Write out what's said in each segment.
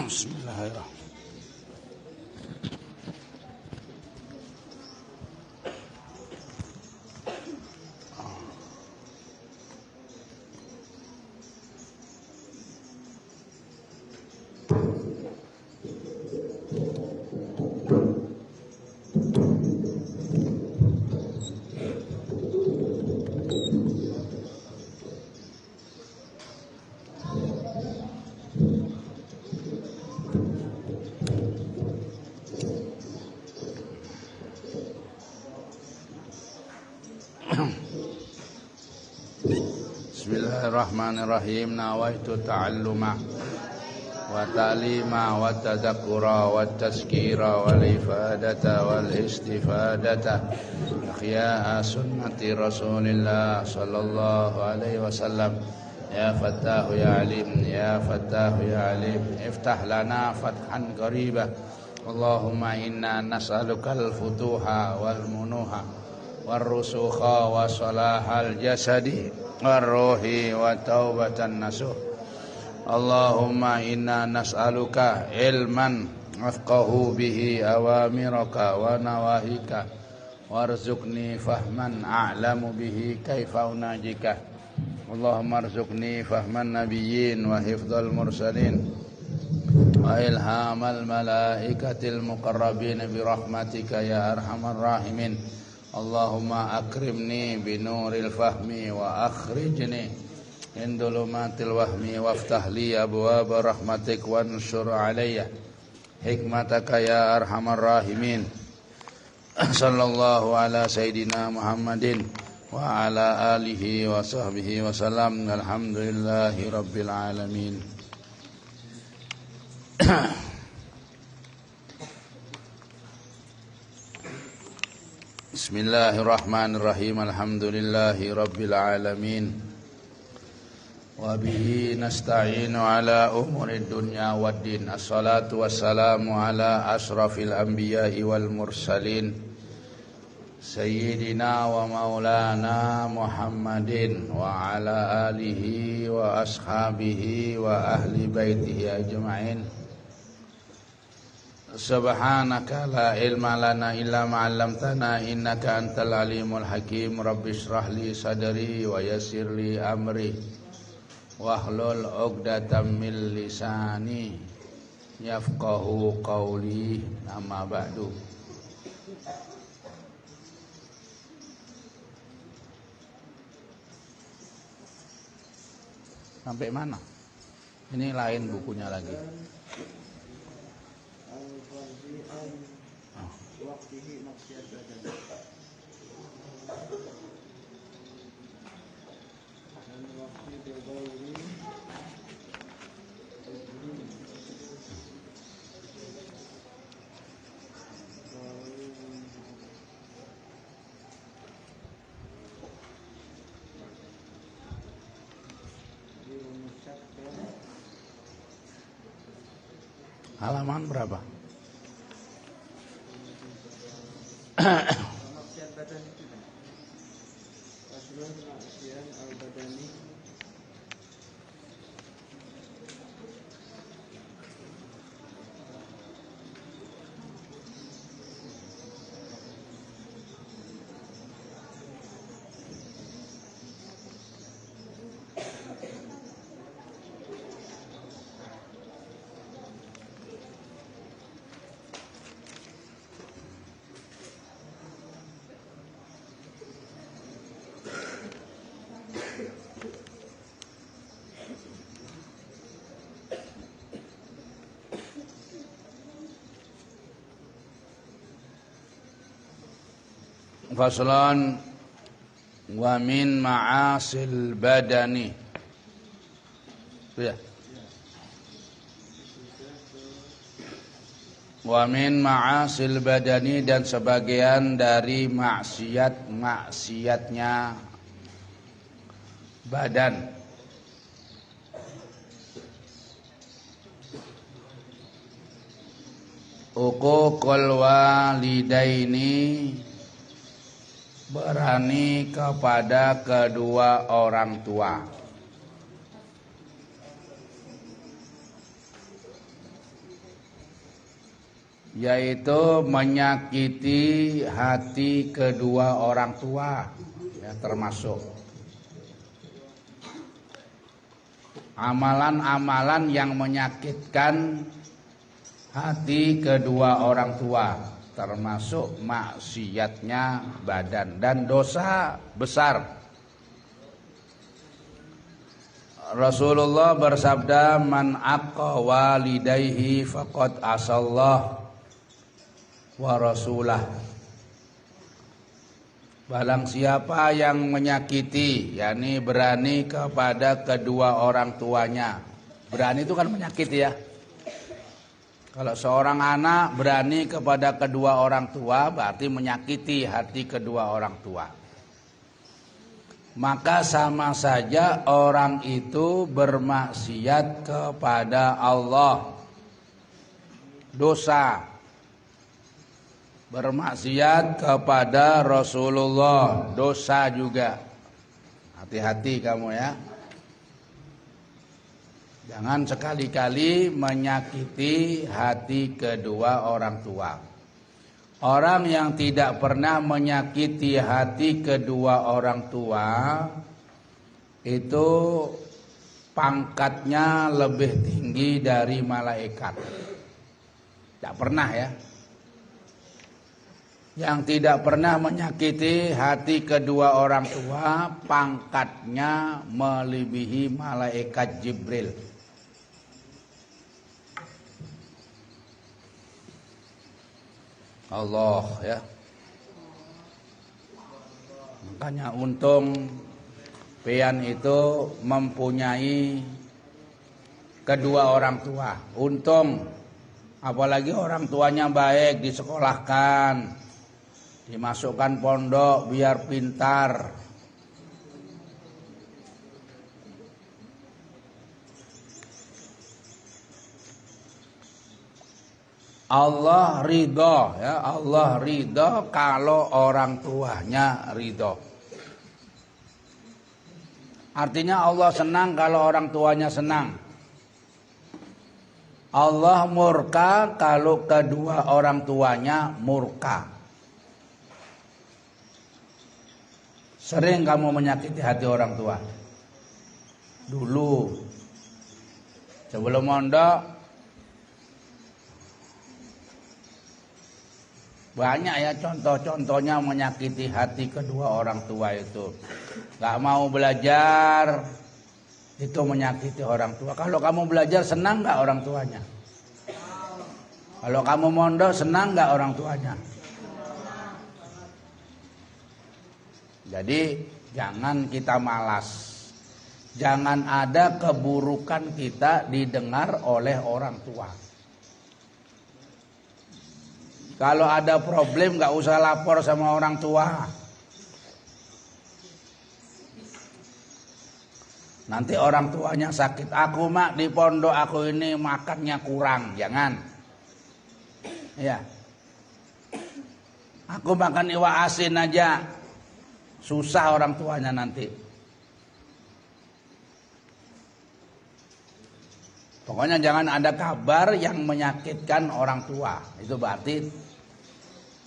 Bismillahirrahmanirrahim. Bismillahirrahmanirrahim. Nawaitu ta'alluma wa ta'lima wa tadhakkura wa tazkira wal ifadata wal istifadata ihya'a sunnati Rasulillah sallallahu alaihi wasallam. Ya Fattahu ya Alim, ya Fattahu ya Alim, iftah lana fathan qaribah. Allahumma inna nas'alukal futuha wal munuha warrusukha wa salahal jasadi warruhi wa taubatan nasuh. Allahumma inna nas'aluka ilman afqahu bihi awamiraka wa nawahika warzuqni fahman a'lamu bihi kaifa unajika. Allahumma arzuqni fahman nabiyyin wa hifdzal mursalin wa ilhamal malaikatil muqarrabin bi rahmatika ya arhamar rahimin. Allahumma akrimni binuril fahmi wa akhrijni min dhulumatil wahmi waftah li abwaaba rahmatik wanshur alayya hikmataka ya arhamar rahimin. Sallallahu ala sayyidina Muhammadin wa ala alihi wa sahbihi wa salam. Alhamdulillahi rabbil alamin. Bismillahirrahmanirrahim. Alhamdulillahi rabbil alamin. Wa bihi nasta'inu ala umurid dunya waddin. Assalatu wassalamu ala asrafil anbiya'i wal mursalin Sayyidina wa maulana Muhammadin wa ala alihi wa ashabihi wa ahli baitihi ajma'in. Subhanaka la ilma lana illa ma 'allamtana innaka antal alimul hakim. Rabbi shrah li sadri wa yassir li amri wahlul 'uqdatam min lisani yafqahu qawli. Amma ba'du. Sampai mana? Ini lain bukunya lagi. Halaman berapa? Faslon wa min ma'asil badani. Ya. Wa min ma'asil badani, dan sebagian dari maksiatnya badan. Uququl walidaini, berani kepada kedua orang tua. yaitu menyakiti hati kedua orang tua, ya, termasuk amalan-amalan yang menyakitkan hati kedua orang tua, termasuk maksiatnya badan dan dosa besar. Rasulullah bersabda, man aqqa walidayhi faqad asallah wa rasulah. Barang siapa yang menyakiti, yakni berani kepada kedua orang tuanya. Berani itu kan menyakiti, ya. Kalau seorang anak berani kepada kedua orang tua, berarti menyakiti hati kedua orang tua. Maka sama saja orang itu bermaksiat kepada Allah. Dosa. Bermaksiat kepada Rasulullah, dosa juga. Hati-hati kamu, ya. Jangan sekali-kali menyakiti hati kedua orang tua. Orang yang tidak pernah menyakiti hati kedua orang tua itu pangkatnya lebih tinggi dari malaikat. Tidak pernah, ya. Yang tidak pernah menyakiti hati kedua orang tua, pangkatnya melebihi malaikat Jibril. Allah, ya. Makanya untung pian itu mempunyai kedua orang tua. Untung, apalagi orang tuanya baik, disekolahkan, dimasukkan pondok biar pintar. Allah ridho, ya, Allah ridho kalau orang tuanya ridho. Artinya Allah senang kalau orang tuanya senang. Allah murka kalau kedua orang tuanya murka. Sering kamu menyakiti hati orang tua? Dulu, sebelum mondok, banyak, ya, contoh-contohnya menyakiti hati kedua orang tua itu. Gak mau belajar, itu menyakiti orang tua. Kalau kamu belajar, senang gak orang tuanya? Kalau kamu mondok, senang gak orang tuanya? Jadi jangan kita malas. Jangan ada keburukan kita didengar oleh orang tua. Kalau ada problem gak usah lapor sama orang tua. Nanti orang tuanya sakit. Aku mak di pondok aku ini makannya kurang. Jangan. Ya. Aku makan iwak asin aja. Susah orang tuanya nanti. Pokoknya jangan ada kabar yang menyakitkan orang tua. Itu berarti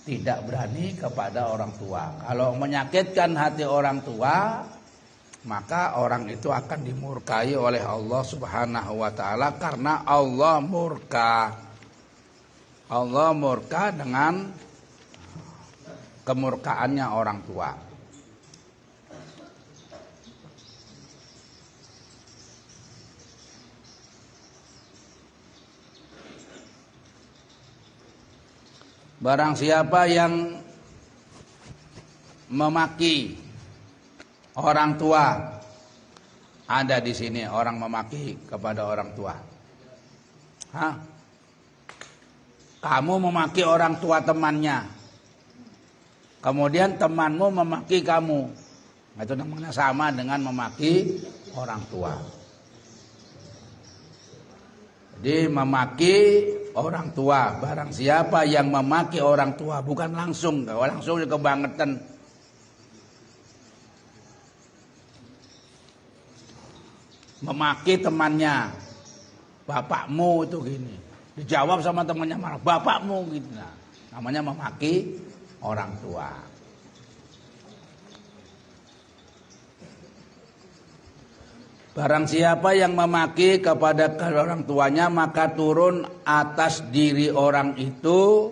tidak berani kepada orang tua. Kalau menyakitkan hati orang tua, maka orang itu akan dimurkai oleh Allah Subhanahu wa taala, karena Allah murka. Allah murka dengan kemurkaannya orang tua. Barang siapa yang memaki orang tua, ada di sini orang memaki kepada orang tua. Hah? Kamu memaki orang tua temannya, kemudian temanmu memaki kamu, itu namanya sama dengan memaki orang tua. Jadi memaki orang tua, barang siapa yang memaki orang tua, bukan langsung kebangetan. Memaki temannya, bapakmu itu gini, Dijawab sama temannya marah, bapakmu gitu. Nah, namanya memaki orang tua. Barang siapa yang memaki kepada orang tuanya, maka turun atas diri orang itu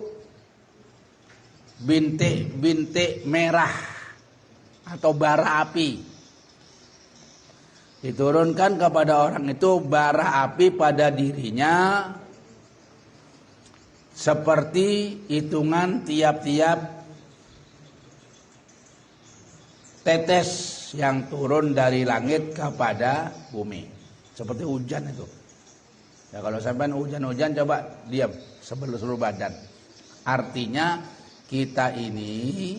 bintik-bintik merah atau bara api. Diturunkan kepada orang itu bara api pada dirinya seperti hitungan tiap-tiap tetes yang turun dari langit kepada bumi. Seperti hujan itu. Ya kalau sampai hujan-hujan coba diam seluruh badan. Artinya kita ini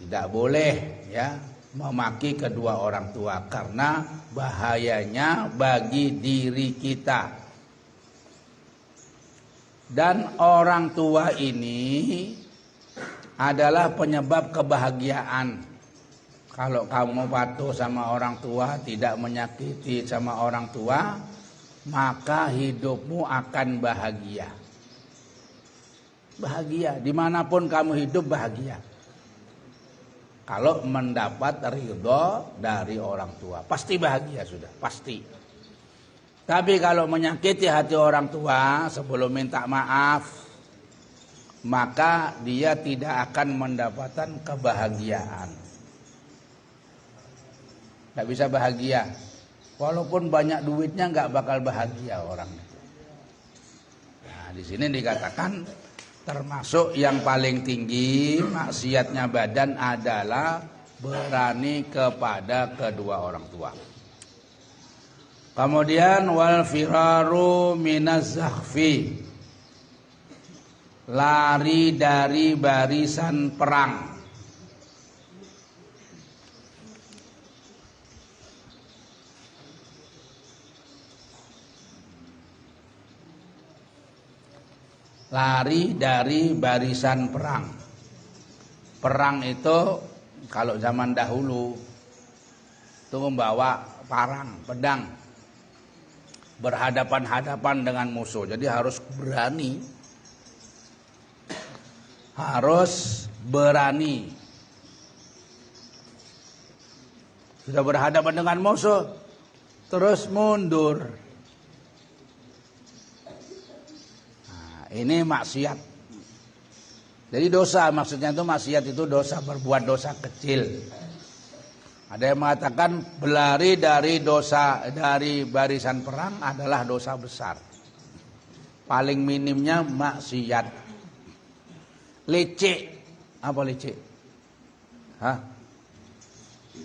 tidak boleh ya memaki kedua orang tua karena bahayanya bagi diri kita. Dan orang tua ini adalah penyebab kebahagiaan. Kalau kamu patuh sama orang tua, tidak menyakiti sama orang tua, maka hidupmu akan bahagia. Bahagia, dimanapun kamu hidup bahagia. Kalau mendapat ridho dari orang tua, pasti bahagia sudah, pasti. Tapi kalau menyakiti hati orang tua sebelum minta maaf, maka dia tidak akan mendapatkan kebahagiaan. Tidak bisa bahagia. Walaupun banyak duitnya nggak bakal bahagia orang itu. Nah, di sini dikatakan termasuk yang paling tinggi maksiatnya badan adalah berani kepada kedua orang tua. Kemudian wal firaru minaz zakhfi, lari dari barisan perang. Lari dari barisan perang. Perang itu kalau zaman dahulu itu membawa parang, pedang, berhadapan-hadapan dengan musuh. Jadi harus berani. Harus berani. Sudah berhadapan dengan musuh, terus mundur. Ini maksiat. Jadi dosa, maksudnya itu maksiat itu dosa, berbuat dosa kecil. Ada yang mengatakan berlari dari dosa, dari barisan perang adalah dosa besar. Paling minimnya maksiat. Lecek, apa lecek? Hah?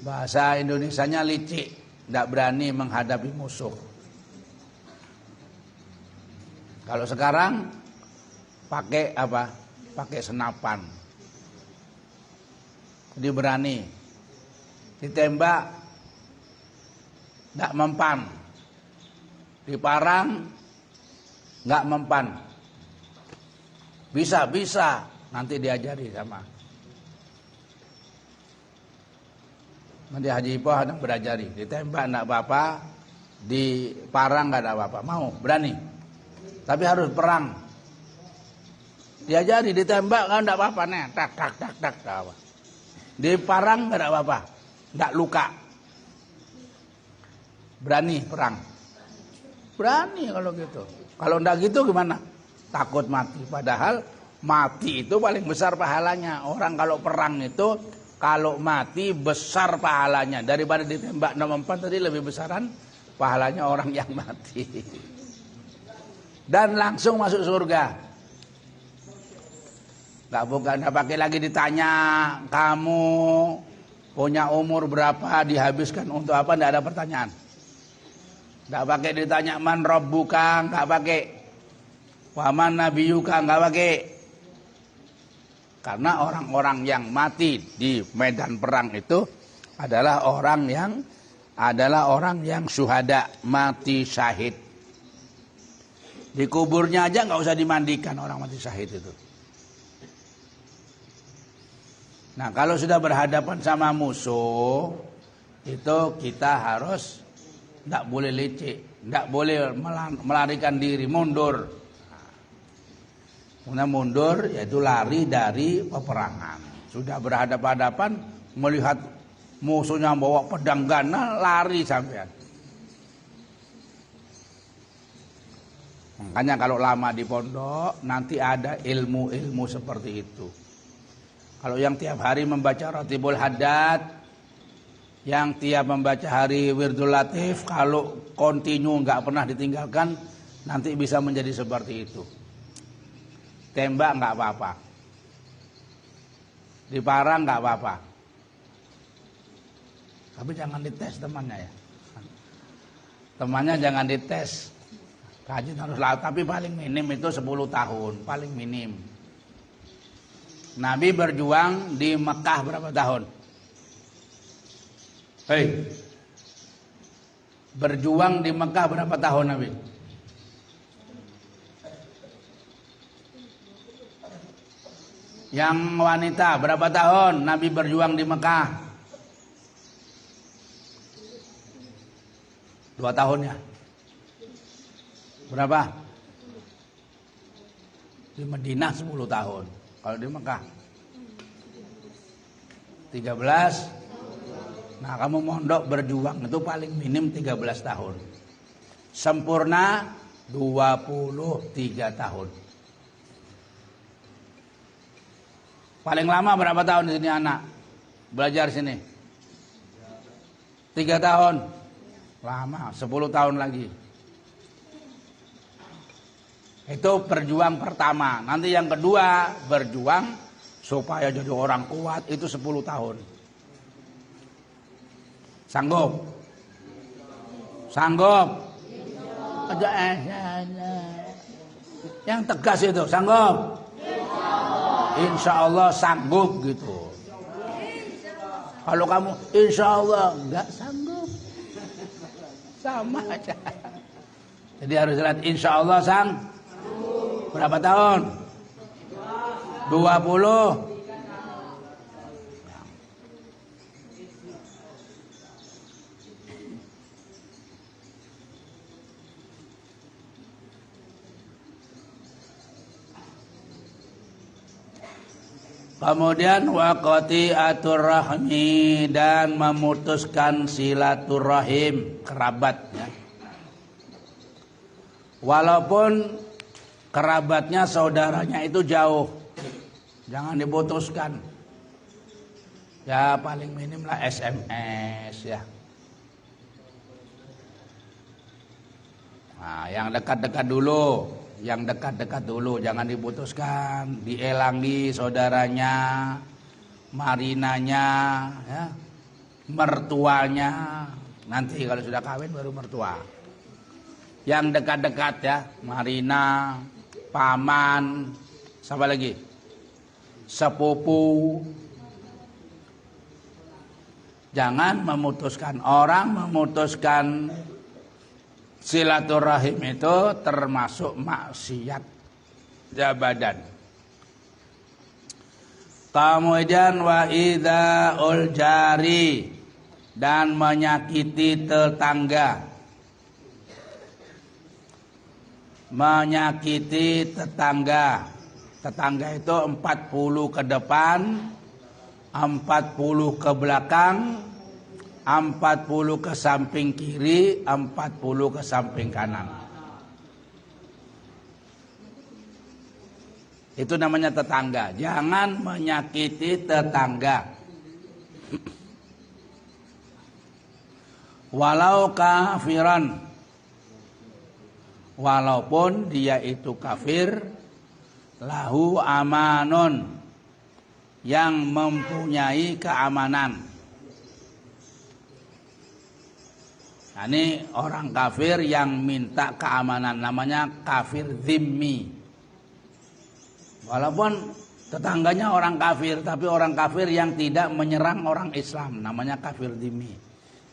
Bahasa Indonesianya lecek, tidak berani menghadapi musuh. Kalau sekarang pakai apa? Pakai senapan. Jadi berani. Ditembak enggak mempan. Diparang enggak mempan. Bisa, nanti diajari sama. Nanti Haji Ipoh ada berajari. Ditembak enggak apa-apa, diparang enggak ada apa-apa. Mau, berani. Tapi harus perang. Diajari, ditembak kan enggak apa-apa nih, tak apa. Diparang enggak ada apa-apa. Enggak luka. Berani perang. Berani kalau gitu. Kalau enggak gitu gimana? Takut mati. Padahal mati itu paling besar pahalanya. Orang kalau perang itu kalau mati besar pahalanya daripada ditembak nomor 4 tadi lebih besaran pahalanya orang yang mati. Dan langsung masuk surga. Nggak pakai lagi ditanya kamu punya umur berapa, dihabiskan untuk apa, nggak ada pertanyaan. Nggak pakai ditanya man rabbuka, nggak pakai waman nabiyuka, nggak pakai. Karena orang-orang yang mati di medan perang itu adalah orang yang syuhada, mati syahid. Di kuburnya aja nggak usah dimandikan orang mati syahid itu. Nah, kalau sudah berhadapan sama musuh, itu kita harus tidak boleh lecek, tidak boleh melarikan diri, mundur. Kemudian mundur yaitu lari dari peperangan. Sudah berhadapan-hadapan melihat musuhnya bawa pedang gana, lari sampean. Makanya kalau lama di pondok nanti ada ilmu-ilmu seperti itu. Kalau yang tiap hari membaca Ratibul Haddad, yang tiap membaca hari Wirdul Latif, kalau kontinu nggak pernah ditinggalkan, nanti bisa menjadi seperti itu. Tembak nggak apa-apa, diparang nggak apa-apa, tapi jangan dites temannya ya. Temannya jangan dites, kaji harus laut, tapi paling minim itu 10 tahun, paling minim. Nabi berjuang di Mekah berapa tahun? Hei, berjuang di Mekah berapa tahun Nabi? Yang wanita berapa tahun Nabi berjuang di Mekah? 2 tahun ya? Berapa? Di Madinah 10 tahun. Kalau di Mekah 13. Nah, kamu mondok berjuang itu paling minim 13 tahun. Sempurna 23 tahun. Paling lama berapa tahun di sini anak? Belajar sini? 3 tahun. Lama, 10 tahun lagi. Itu berjuang pertama. Nanti yang kedua, berjuang supaya jadi orang kuat itu 10 tahun. Sanggup? Sanggup? Yang tegas itu, sanggup? Insya Allah sanggup gitu. Kalau kamu insya Allah nggak sanggup, sama aja. Jadi harus lihat insya Allah berapa tahun? 20. Kemudian waqati'atur rahmi, dan memutuskan silaturahim, kerabat ya. Walaupun kerabatnya, saudaranya itu jauh, jangan diputuskan. Ya paling minim lah SMS ya. Nah, yang dekat-dekat dulu. Yang dekat-dekat dulu, jangan diputuskan, dielangi saudaranya, marinanya, ya, mertuanya. Nanti kalau sudah kawin baru mertua. Yang dekat-dekat ya, marina, paman, siapa lagi? Sepupu. Jangan memutuskan. Orang memutuskan silaturahim itu termasuk maksiat jabatan. Kemudian wa idzaul jari, dan menyakiti tetangga. Menyakiti tetangga. Tetangga itu 40 ke depan, 40 ke belakang, 40 ke samping kiri, 40 ke samping kanan. Itu namanya tetangga. Jangan menyakiti tetangga. Walau kafiran, walaupun dia itu kafir, lahu amanun, yang mempunyai keamanan. Nah, ini orang kafir yang minta keamanan, namanya kafir zimmi. Walaupun tetangganya orang kafir, tapi orang kafir yang tidak menyerang orang Islam, namanya kafir zimmi.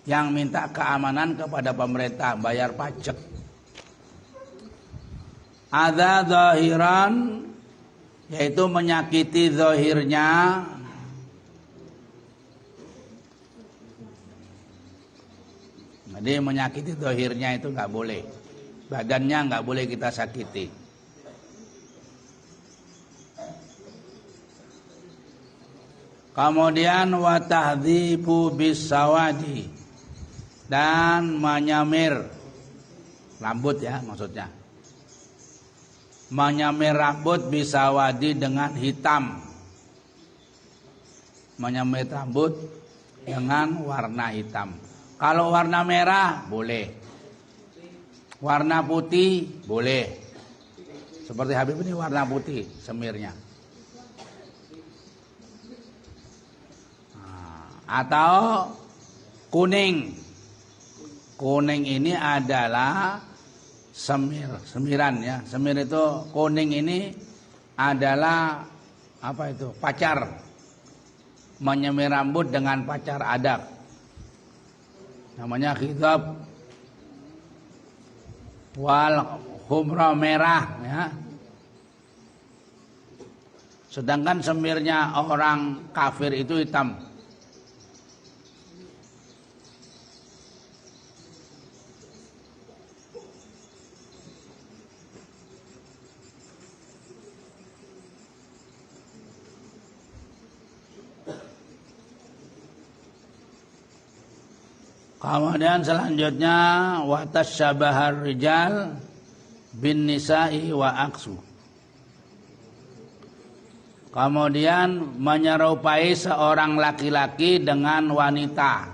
Yang minta keamanan kepada pemerintah, bayar pajak. Ada zahiran, yaitu menyakiti zahirnya. Jadi menyakiti zahirnya itu nggak boleh. Badannya nggak boleh kita sakiti. Kemudian wa tahdhibu bisawadi, dan menyamir rambut ya maksudnya. Menyamir rambut bisawadi dengan hitam. Menyamir rambut dengan warna hitam. Kalau warna merah boleh. Warna putih boleh. Seperti Habib ini warna putih semirnya. Atau kuning. Kuning ini adalah semiran ya. Semir itu kuning ini adalah apa itu? Pacar. Menyemir rambut dengan pacar adat. Namanya khidab. Wal humra merah ya. Sedangkan semirnya orang kafir itu hitam. Kemudian selanjutnya wa tasyabahar rijal bin nisa'i wa aksu. Kemudian menyerupai seorang laki-laki dengan wanita.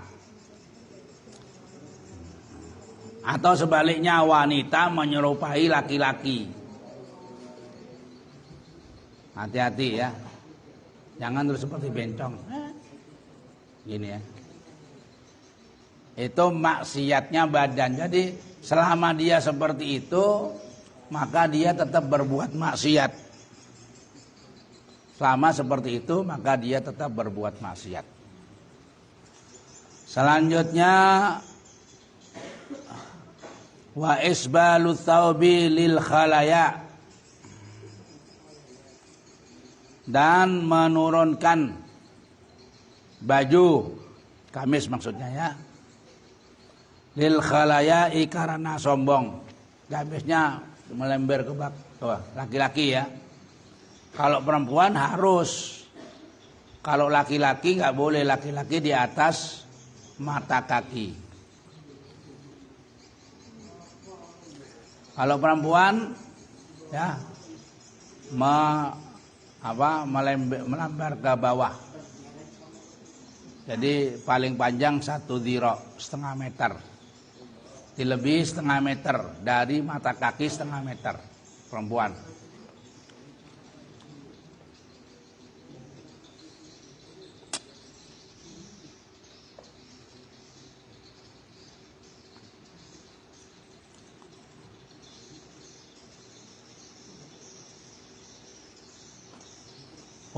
Atau sebaliknya wanita menyerupai laki-laki. Hati-hati ya. Jangan terus seperti bencong. Gini ya. Itu maksiatnya badan. Jadi selama dia seperti itu, maka dia tetap berbuat maksiat. Selama seperti itu, maka dia tetap berbuat maksiat. Selanjutnya wa isbalu thawbi lil khalaya, dan menurunkan baju kamis maksudnya ya, lil khalayai karena sombong. Gamisnya melembar ke bawah. Laki-laki ya. Kalau perempuan harus. Kalau laki-laki nggak boleh. Laki-laki di atas mata kaki. Kalau perempuan ya melembar ke bawah. Jadi paling panjang 1 dhira, setengah meter. Lebih setengah meter dari mata kaki, setengah meter perempuan.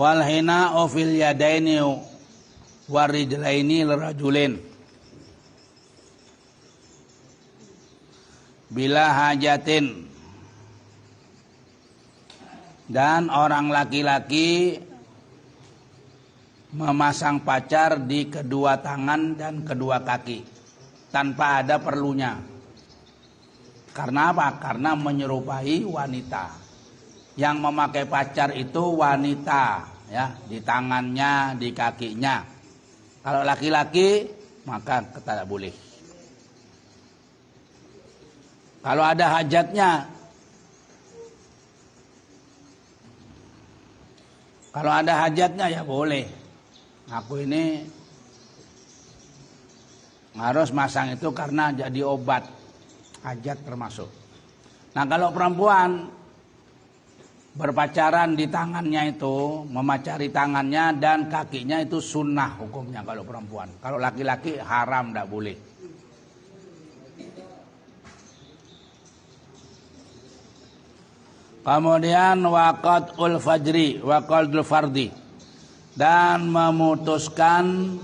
Wal hina fil yadaini warijlaini lirajulin bila hajatin, dan orang laki-laki memasang pacar di kedua tangan dan kedua kaki tanpa ada perlunya. Karena apa? Karena menyerupai wanita. Yang memakai pacar itu wanita ya, di tangannya, di kakinya. Kalau laki-laki maka tidak boleh. Kalau ada hajatnya, ya boleh. Aku ini harus masang itu karena jadi obat, hajat termasuk. Nah kalau perempuan berpacaran di tangannya itu, memacari tangannya dan kakinya itu sunnah hukumnya kalau perempuan. Kalau laki-laki haram, tidak boleh. Kemudian waqatul fajri, waqatul fardi, dan memutuskan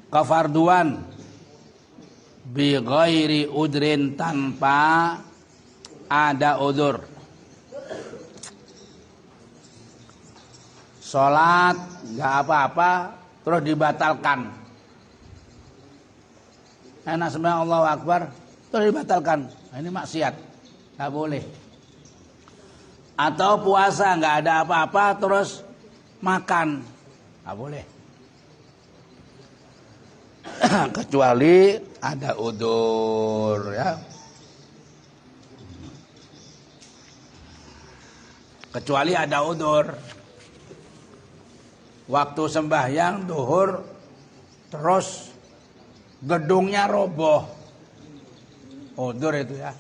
kefarduan bi ghairi udrin, tanpa ada udzur. Salat enggak apa-apa terus dibatalkan. Enak sembahyang Allahu Akbar terus dibatalkan. Nah, ini maksiat. Enggak boleh. Atau puasa nggak ada apa-apa terus makan, nggak boleh. Kecuali ada udzur ya. Kecuali ada udzur. Waktu sembahyang duhur terus gedungnya roboh. Udzur itu ya.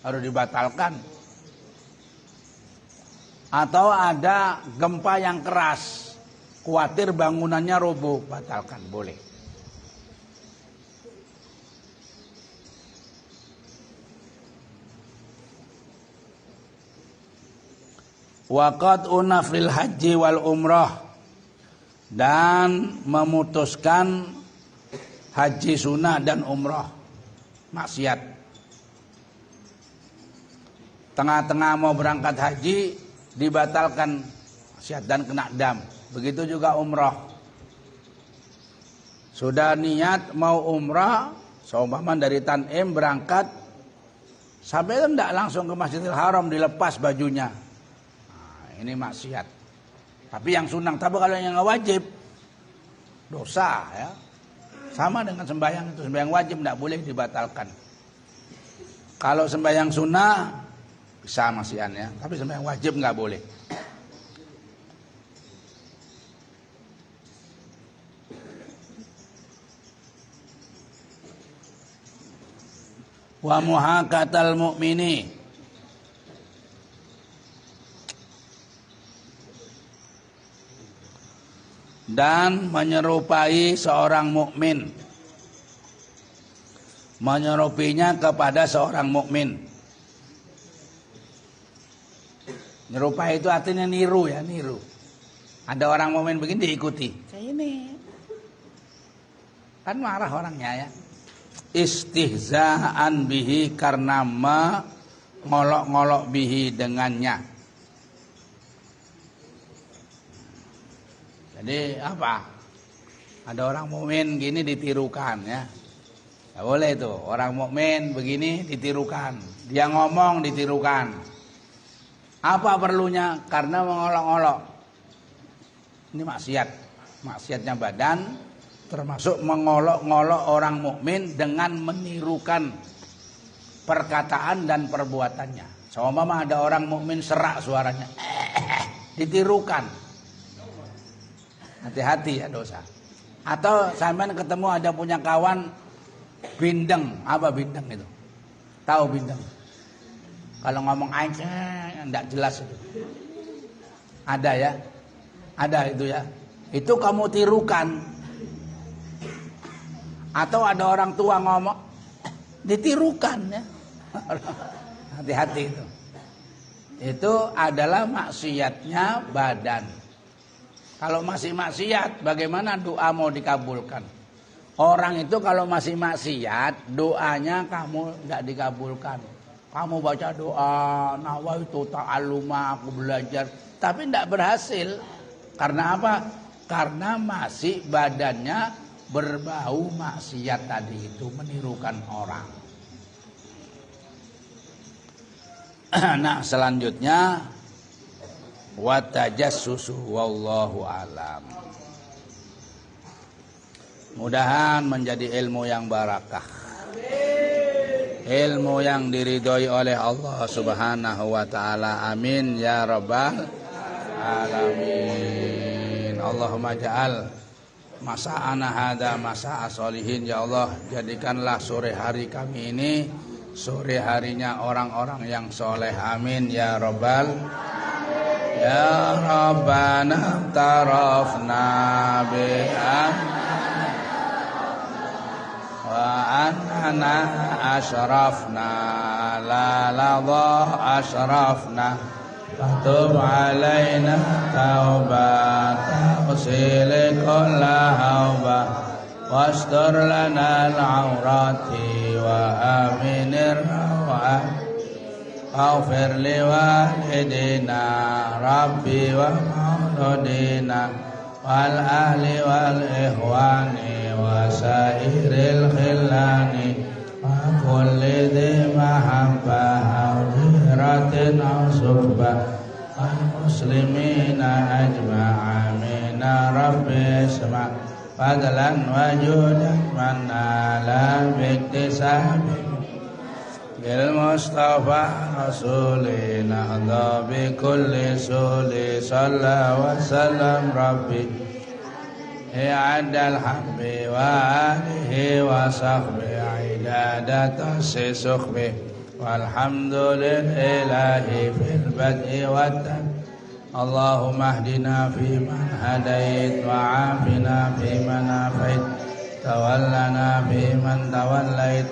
Harus dibatalkan. Atau ada gempa yang keras, khawatir bangunannya roboh, batalkan, boleh. Waqat unafil haji wal umrah, dan memutuskan haji sunnah dan umrah, maksiat. Tengah-tengah mau berangkat haji dibatalkan, maksiat dan kena dam. Begitu juga umrah. Sudah niat mau umrah, seumpama dari Tanim berangkat, sampai itu tidak langsung ke Masjidil Haram dilepas bajunya. Nah, ini maksiat. Tapi yang sunnah, tapi kalau yang nggak wajib, dosa ya. Sama dengan sembahyang itu, sembahyang wajib tidak boleh dibatalkan. Kalau sembahyang sunnah bisa masihan ya, tapi sembahyang wajib nggak boleh. Wa muhakatal mu'mini, dan menyerupai seorang mukmin, menyerupinya kepada seorang mukmin. Nyerupai itu artinya niru ya, niru. Ada orang mukmin begini diikuti. Kayak ini. Kan marah orangnya ya. Istihza'an bihi, karena mengolok-ngolok bihi dengannya. Jadi apa? Ada orang mukmin gini ditirukan ya. Tidak boleh itu. Orang mukmin begini ditirukan. Dia ngomong ditirukan. Apa perlunya? Karena mengolok-olok. Ini maksiat. Maksiatnya badan, termasuk mengolok-ngolok orang mukmin dengan menirukan perkataan dan perbuatannya. Seumpama ada orang mukmin serak suaranya, ditirukan. Hati-hati ya, dosa. Atau sampean ketemu ada punya kawan bindeng. Apa bindeng itu? Tahu bindeng? Kalau ngomong aja enggak jelas itu. Ada ya? Ada itu ya. Itu kamu tirukan. Atau ada orang tua ngomong ditirukan ya. Hati-hati itu. Itu adalah maksiatnya badan. Kalau masih maksiat, bagaimana doa mau dikabulkan? Orang itu kalau masih maksiat, doanya kamu enggak dikabulkan. Kamu baca doa, nawaitu ta'alluma, aku belajar, tapi tidak berhasil. Karena apa? Karena masih badannya berbau maksiat tadi itu, menirukan orang. Nah, selanjutnya watajassusu wallahu alam. Mudahan menjadi ilmu yang barakah. Ilmu yang diridhoi oleh Allah Subhanahu wa taala. Amin ya rabbal alamin. Allahumma ja'al masa'ana hadza masa'a sholihin. Ya Allah, jadikanlah sore hari kami ini sore harinya orang-orang yang soleh. Amin ya rabbal. Ya rabbana tarafna bi'an wa annana ashrafna la ladha ashrafna fatub alaina taubata usil kulla hauba wastur lana al-awrati wa aminir rawat aghfir li walidina rabbi wa mauludina wal ahli wal ikhwani wa sairil khillani wa kulli dhi mahabbah aw hiratin aw subbah المسلمين أجمعين ربي اسمع فضلا وجودا من نال باكتساب بالمصطفى رسولنا نهضى بكل سول صلى وسلم ربي عد الحب وآله وصحبه عدادة سخبه والحمد لله في البدء والتم اللهم اهدنا فيمن هديت وعافنا فيمن عافيت تولنا فيمن توليت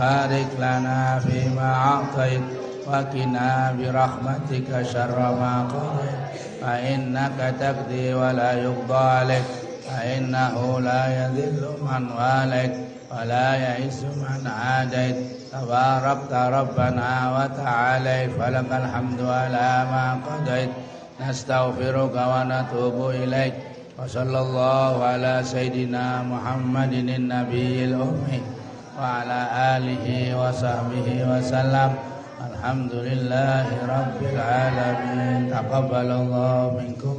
بارك لنا فيما أعطيت وقنا برحمتك شر ما قضيت فإنك تقضي ولا يقضى عليك فإنه لا يذل من واليت ولا يعز من عاديت تباركت ربنا وتعاليت فلك الحمد على ما قضيت نستغفرك ونتوب إليك وصلى الله على سيدنا محمد النبي الأمي وعلى آله وصحبه وسلم الحمد لله رب العالمين تقبل الله منكم